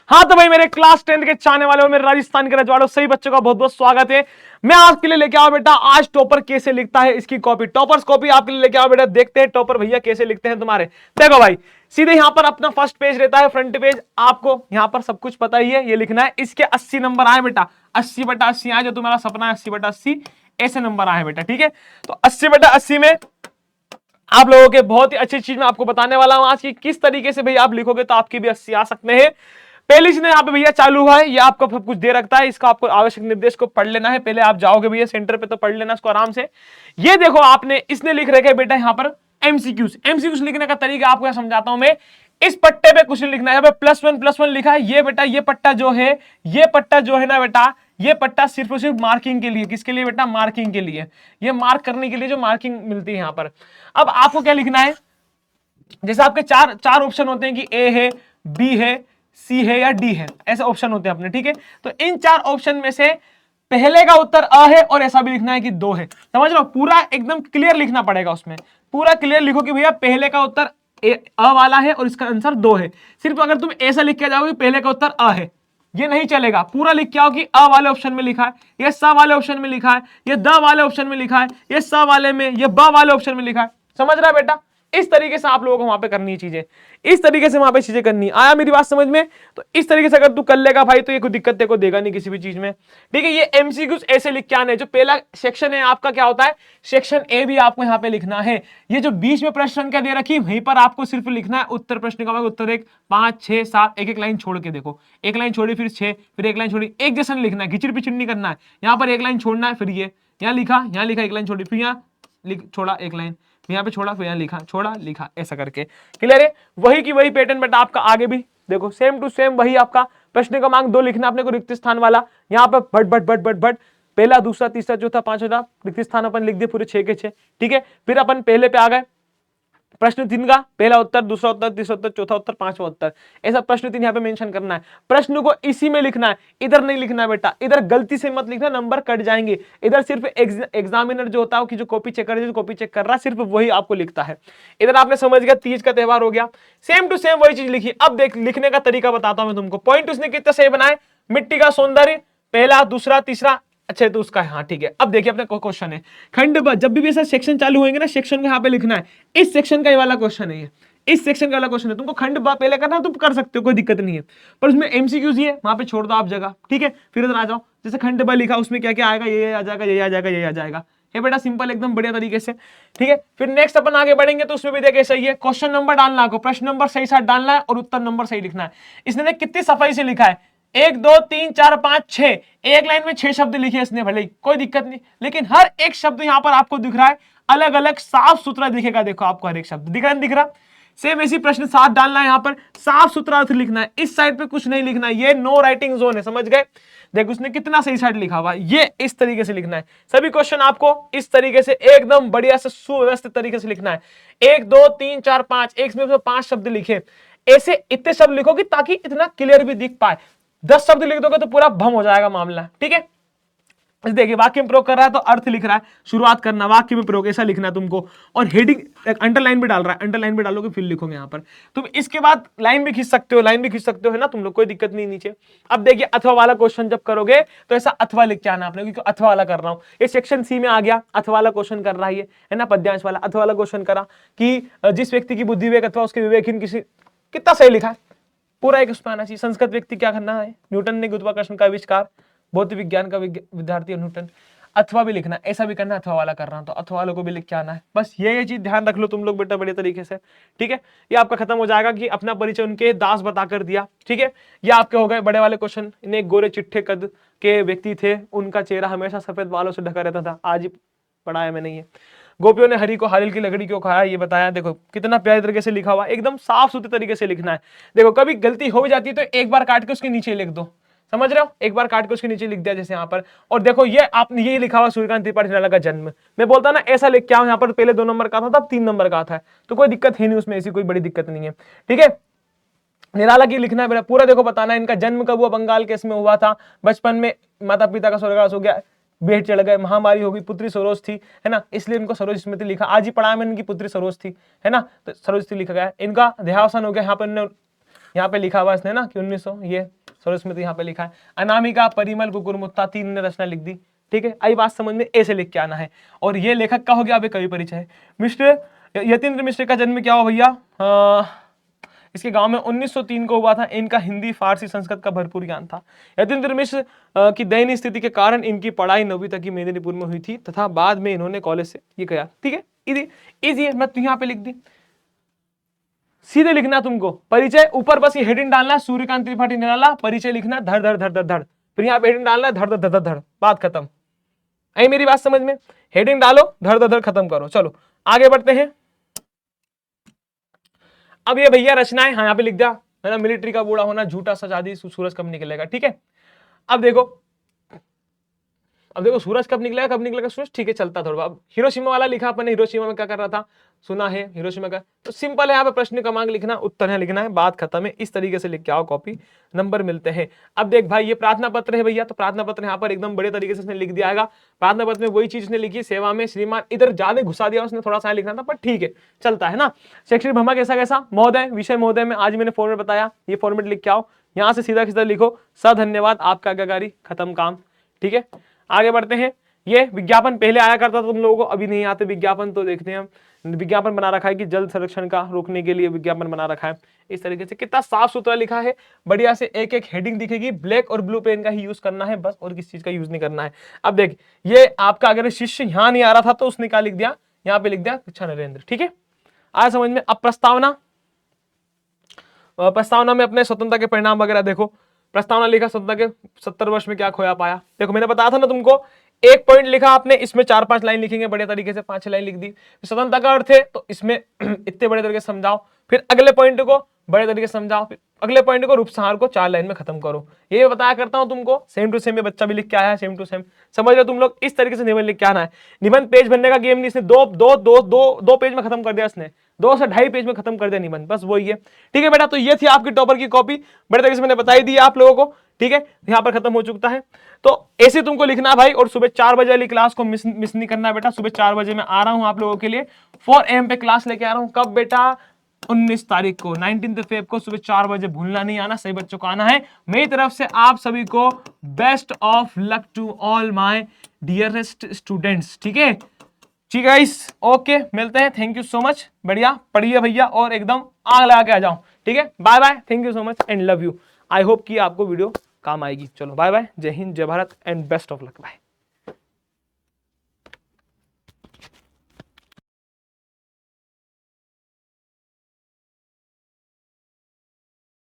हाँ तो भाई मेरे क्लास 10 के चाहने वाले हो, मेरे राजस्थान के रजवाड़ों, सही बच्चों का बहुत बहुत स्वागत है। मैं आपके लिए लेके आओ बेटा आज टॉपर कैसे लिखता है, इसकी कॉपी, टॉपर्स कॉपी आपके लिए लेके आओ बेटा। देखते हैं टॉपर भैया कैसे लिखते हैं तुम्हारे। देखो भाई, सीधे यहां पर अपना फर्स्ट पेज रहता है, फ्रंट पेज। आपको यहां पर सब कुछ पता ही है, ये लिखना है। इसके 80 नंबर आए बेटा, 80/80 आए, जो तुम्हारा सपना है 80/80 ऐसे नंबर आए बेटा। ठीक है, तो 80/80 में आप लोगों के बहुत ही अच्छी चीज मैं आपको बताने वाला हूं आज की, किस तरीके से भैया आप लिखोगे तो आपकी भी 80 आ सकते हैं। पहली चीज यहाँ पे भैया चालू हुआ है, ये आपको सब कुछ दे रखता है, इसका आपको आवश्यक निर्देश को पढ़ लेना है। पहले आप जाओगे भैया सेंटर पे तो पढ़ लेना इसको आराम से। ये देखो आपने, इसने लिख रखे है बेटा यहाँ पर एमसीक्यूज। एमसीक्यूज लिखने का तरीका आपको यहाँ समझाता हूं मैं। इस पट्टे पे कुछ नहीं लिखना है, +1+1 लिखा है। ये बेटा ये पट्टा जो है, ये पट्टा जो है ना बेटा, ये पट्टा सिर्फ और सिर्फ मार्किंग के लिए। किसके लिए बेटा? मार्किंग के लिए। ये मार्क करने के लिए जो मार्किंग मिलती है यहाँ पर। अब आपको क्या लिखना है, जैसे आपके चार चार ऑप्शन होते हैं कि ए है, बी है, सी है या डी है, ऐसे ऑप्शन होते हैं अपने। ठीक है, तो इन चार ऑप्शन में से पहले का उत्तर अ है, और ऐसा भी लिखना है कि 2 है। समझ लो, पूरा एकदम क्लियर लिखना पड़ेगा उसमें। पूरा क्लियर लिखो कि भैया पहले का उत्तर अ वाला है और इसका आंसर 2 है। सिर्फ अगर तुम ऐसा लिख के जाओगे पहले का उत्तर अ है, ये नहीं चलेगा। पूरा लिख के आओ कि अ वाले ऑप्शन में लिखा है, ये स वाले ऑप्शन में लिखा है, ये द वाले ऑप्शन में लिखा है, ये स वाले में, ये ब वाले ऑप्शन में लिखा है। समझ रहा है बेटा? इस तरीके से आप लोगों को वहां पे करनी है चीजें, इस तरीके से वहां पे चीजें करनी। आया मेरी बात समझ में? तो इस तरीके से अगर तू कर लेगा भाई तो ये कोई दिक्कत तेरे को देगा नहीं किसी भी चीज में। ठीक है, ये एमसीक्यूज ऐसे लिख के आने। जो पहला सेक्शन है आपका क्या होता है, सेक्शन ए भी आपको यहाँ पे लिखना है। ये जो बीच में प्रश्न संख्या दे रखी वहीं पर आपको सिर्फ लिखना है उत्तर। प्रश्न का उत्तर 1, 5, 6, 7, एक एक लाइन छोड़ के देखो। एक लाइन छोड़ी, फिर 6, फिर एक लाइन छोड़ी, एक जैसा लिखना है, खिचड़ पिचड़ नहीं करना है। यहाँ पर एक लाइन छोड़ना है, फिर ये यहाँ लिखा, यहाँ लिखा, एक लाइन छोड़ी, फिर यहाँ छोड़ा एक लाइन, यहाँ पे छोड़ा, फिर यहाँ लिखा, छोड़ा लिखा, ऐसा करके। क्लियर है? वही की वही पैटर्न बेटा आपका आगे भी देखो, सेम टू सेम वही आपका। प्रश्न क्रमांक 2 लिखना अपने को रिक्त स्थान वाला। यहाँ पर भट भट भट भट भट, पहला दूसरा तीसरा चौथा पांचवा, रिक्त स्थान अपन लिख दिए पूरे 6 के 6। ठीक है, फिर अपन पहले पे आ गए। प्रश्न 3 का पहला उत्तर, दूसरा उत्तर, तीसरा उत्तर, चौथा उत्तर, पांचवा उत्तर, ऐसा प्रश्न 3 यहाँ पे मेंशन करना है। प्रश्न को इसी में लिखना है, इधर नहीं लिखना है बेटा। इधर गलती से मत लिखना, नंबर कट जाएंगे। इधर सिर्फ एग्जामिनर जो होता है कि जो कॉपी चेक कर, जो कॉपी चेक कर रहा है, सिर्फ वही आपको लिखता है। इधर आपने समझ गया, तीज का त्योहार हो गया, सेम टू सेम वही चीज लिखी। अब देख, लिखने का तरीका बताता हूं मैं तुमको। पॉइंट उसने कितना सही बनाए, मिट्टी का सौंदर्य, पहला दूसरा तीसरा, अच्छा तो उसका, हाँ ठीक है। अब देखिए अपने क्वेश्चन है खंड ब, जब भी ऐसा सेक्शन चालू होंगे ना, सेक्शन को यहाँ पे लिखना है। इस सेक्शन का ये वाला क्वेश्चन है, ये इस सेक्शन का वाला क्वेश्चन है। तुमको खंड ब पहले करना है तुम कर सकते हो, कोई दिक्कत नहीं है, पर उसमें एमसीक्यूज ही है, वहां पे छोड़ दो आप जगह। ठीक है, फिर इधर आ जाओ। जैसे खंड ब लिखा, उसमें क्या क्या आएगा, ये आ जाएगा, ये आ जाएगा, ये आ जाएगा। ये बेटा सिंपल एकदम बढ़िया तरीके से। ठीक है, फिर नेक्स्ट अपन आगे बढ़ेंगे तो उसमें भी देखिए सही है, क्वेश्चन नंबर डालना है, प्रश्न नंबर सही साथ डालना है और उत्तर नंबर सही लिखना है। इसने देख कितनी सफाई से लिखा है, 1 2 3 4 5 6, एक लाइन में 6 शब्द लिखे इसने, भले ही कोई दिक्कत नहीं, लेकिन हर एक शब्द यहां पर आपको दिख रहा है अलग अलग, साफ सुथरा दिखेगा। देखो आपको हर एक शब्द दिख रहा है, दिख रहा। सेम ऐसी प्रश्न 7 डालना है, यहां पर साफ सुथरा अर्थ लिखना है, इस साइड पे कुछ नहीं लिखना है, ये नो राइटिंग जोन है। समझ गए? देखो उसने कितना सही साइड लिखा हुआ, ये इस तरीके से लिखना है। सभी क्वेश्चन आपको इस तरीके से एकदम बढ़िया से सुव्यवस्थित तरीके से लिखना है। 1 2 3 4 5, एक में 5 शब्द लिखे, ऐसे इतने शब्द लिखोगे ताकि इतना क्लियर भी दिख पाए। 10 शब्द लिख दोगे तो पूरा भम हो जाएगा मामला। ठीक है, देखिए वाक्य में प्रयोग कर रहा है तो अर्थ लिख रहा है, शुरुआत करना वाक्य में प्रयोग, ऐसा लिखना है तुमको। और हेडिंग अंडरलाइन भी डाल रहा है, अंडरलाइन भी डालोगे फिर लिखोगे यहाँ पर। तुम इसके बाद लाइन भी खींच सकते हो, लाइन भी खींच सकते हो, है ना तुम लोग, कोई दिक्कत नहीं नीचे। अब देखिए अथवा वाला क्वेश्चन जब करोगे तो ऐसा अथवा लिख के आना आपने, क्योंकि अथवा वाला कर रहा हूँ। ये सेक्शन सी में आ गया, अथवा वाला क्वेश्चन कर रहा है ना, पद्यांश वाला अथवा वाला क्वेश्चन करा कि जिस व्यक्ति की बुद्धि विवेक अथवा उसके विवेकहीन किसी, कितना सही लिखा है, पूरा एक उसमें आना चाहिए। संस्कृत व्यक्ति क्या करना है, न्यूटन ने गुरुत्वाकर्षण का आविष्कार, भौतिक विज्ञान का विद्यार्थी न्यूटन। अथवा भी लिखना, ऐसा भी करना, अथवा वाला कर रहा हूं तो अथवा वालों को भी लिख के आना है। बस ये चीज ध्यान रख लो तुम लोग बेटा बड़े तरीके से। ठीक है, ये आपका खत्म हो जाएगा कि अपना परिचय उनके दास बताकर दिया। ठीक है, ये आपके हो गए बड़े वाले क्वेश्चन। इन्हें एक गोरे चिट्ठे कद के व्यक्ति थे, उनका चेहरा हमेशा सफेद बालों से ढका रहता था। आज ही पढ़ाया मैंने ये। गोपियों ने हरि को हालिल की लकड़ी क्यों खाया, ये बताया। देखो कितना प्यारे तरीके से लिखा हुआ, एकदम साफ सुथरे तरीके से लिखना है। देखो कभी गलती हो जाती है तो एक बार काट के उसके नीचे लिख दो, समझ रहे हो, एक बार काट के उसके नीचे लिख दिया जैसे यहाँ पर। और देखो ये आपने यही लिखा हुआ सूर्यकांत त्रिपाठी निराला का जन्म, मैं बोलता ना ऐसा लिख के आओ, यहाँ पर पहले 2 नंबर का था तब 3 नंबर का था, तो कोई दिक्कत ही नहीं उसमें, ऐसी कोई बड़ी दिक्कत नहीं है। ठीक है, निराला की लिखना है पूरा, देखो बताना है इनका जन्म कब हुआ, बंगाल के इसमें हुआ था, बचपन में माता पिता का स्वर्गवास हो गया, बेट चढ़ गए, महामारी हो गई, पुत्री सरोज थी, है ना, इसलिए इनको सरोज स्मृति लिखा। आज ही पढ़ाया मैंने, इनकी पुत्री सरोज थी, है ना, तो सरोज थी लिखा गया। इनका देहावसान हो गया, यहाँ पर यहाँ पे लिखा हुआ इसने ना कि 1900, ये सरस्वती यहाँ पे लिखा है। अनामिका, परिमल, कुकुरमुत्ता, 3 ने रचना लिख दी। ठीक है, आई बात समझ में, ऐसे लिख के आना है। और ये लेखक का हो गया, अभी कवि परिचय। मिस्टर यतीन्द्र मिश्र का जन्म क्या हुआ भैया? इसके गांव में 1903 को हुआ था। इनका हिंदी, फारसी, संस्कृत का भरपूर ज्ञान था। यतीन्द्र मिश्र की दयनीय स्थिति के कारण इनकी पढ़ाई 9वीं तक की मेदिनीपुर में हुई थी तथा बाद में इन्होंने कॉलेज से ये किया। ठीक है, इजी है, मैं तो यहाँ पे लिख दी। सीधे लिखना तुमको परिचय, ऊपर बस ये हेडिंग डालना, सूर्यकांत त्रिपाठी निराला, परिचय लिखना, धड़ धड़ धड़ धड़ धड़, फिर यहाँ पे हेडिंग डालना, धड़ धड़ धड़ धड़, बात खत्म। आई मेरी बात समझ में? हेडिंग डालो, धड़ धड़ धड़, खत्म करो। चलो आगे बढ़ते हैं। अब ये भैया रचनाएं, हाँ यहाँ पे लिख दिया है ना, मिलिट्री का बूढ़ा होना, झूठा सच आदि, सूरज कब निकलेगा। ठीक है, अब देखो सूरज कब निकलेगा सूरज। ठीक है, चलता थोड़ा। अब हिरोशिमा वाला लिखा अपन ने, हिरोशिमा में क्या कर रहा था, सुना है हिरोशिमा का, तो सिंपल है, यहाँ पे प्रश्न क्रमांक लिखना, उत्तर है लिखना है, बात खत्म है। इस तरीके से लिख के आओ, कॉपी नंबर मिलते हैं। अब देख भाई, ये प्रार्थना पत्र है भैया, तो प्रार्थना पत्र यहाँ पर एकदम बड़े तरीके से उसने लिख दिया है। प्रार्थना पत्र में वही चीज उसने लिखी, सेवा में श्रीमान, इधर ज्यादा घुसा दिया उसने, थोड़ा सा लिखना था, पर ठीक है, चलता है ना। शैक्षणिक भ्रमण कैसा महोदय, विषय महोदय में आज मैंने फॉर्मेट बताया, ये फॉर्मेट लिख के आओ। यहाँ से सीधा सीधा लिखो, धन्यवाद, आपका आज्ञाकारी, खत्म काम। ठीक है, आगे बढ़ते हैं। ये विज्ञापन पहले आया करता था तुम लोगों को, अभी नहीं आते विज्ञापन, तो देखते हैं हम। विज्ञापन बना रखा है कि जल संरक्षण का रोकने के लिए विज्ञापन बना रखा है। इस तरीके से कितना साफ सुथरा लिखा है, बढ़िया से एक एक हेडिंग दिखेगी। ब्लैक और ब्लू पेन का ही यूज करना है बस, और किसी चीज का यूज नहीं करना है। अब देख, ये आपका अगर शिष्य यहाँ नहीं आ रहा था तो उसने क्या लिख दिया, यहाँ पे लिख दिया अच्छा नरेंद्र। ठीक है, आया समझ में? अब प्रस्तावना में अपने स्वतंत्रता के परिणाम वगैरह देखो। प्रस्तावना लिखा, स्वतंत्रता के 70 वर्ष में क्या खोया पाया। देखो मैंने बताया था ना तुमको, एक पॉइंट लिखा आपने, इसमें 4-5 लाइन लिखेंगे बढ़िया तरीके से, 5-6 लाइन लिख दी। स्वतंत्रता का अर्थ है तो इसमें इतने बड़े तरीके से समझाओ, फिर अगले पॉइंट को बड़े तरीके से समझाओ, फिर अगले पॉइंट को उपसंहार को 4 लाइन में खत्म करो। ये बताया करता हूं तुमको, सेम टू सेम। ये बच्चा भी लिख के आया है, सेम टू सेम, समझ रहे तुम लोग? इस तरीके से निबंध लिख के आना है। निबंध पेज भरने का गेम नहीं, इसने दो पेज में खत्म कर दिया, इसने 2 से 2.5 पेज में खत्म कर दिया निबंध, बस वही है। ठीक है बेटा, तो ये थी आपकी टॉपर की कॉपी, बड़े तरीके से मैंने बताई दी आप लोगों को। ठीक है, यहाँ पर खत्म हो चुका है। तो ऐसे तुमको लिखना है भाई, और सुबह 4 बजे वाली क्लास को मिस नहीं करना है बेटा। सुबह 4 बजे मैं आ रहा हूँ आप लोगों के लिए, 4 AM पे क्लास लेके आ रहा हूँ। कब बेटा? 19 तारीख को, 19 फेब को, सुबह 4 बजे। भूलना नहीं आना, सही बच्चों को आना है। मेरी तरफ से आप सभी को best of luck to all my dearest students. ठीक है, ठीक है गाइस, ओके, मिलते हैं। थैंक यू सो मच, बढ़िया पढ़िए भैया, और एकदम आग लगा के आ जाओ। ठीक है, bye bye, thank you so much and love you. I hope कि आपको वीडियो काम आएगी। चलो बाय बाय, जय हिंद, जय Bharat and best of luck, bye.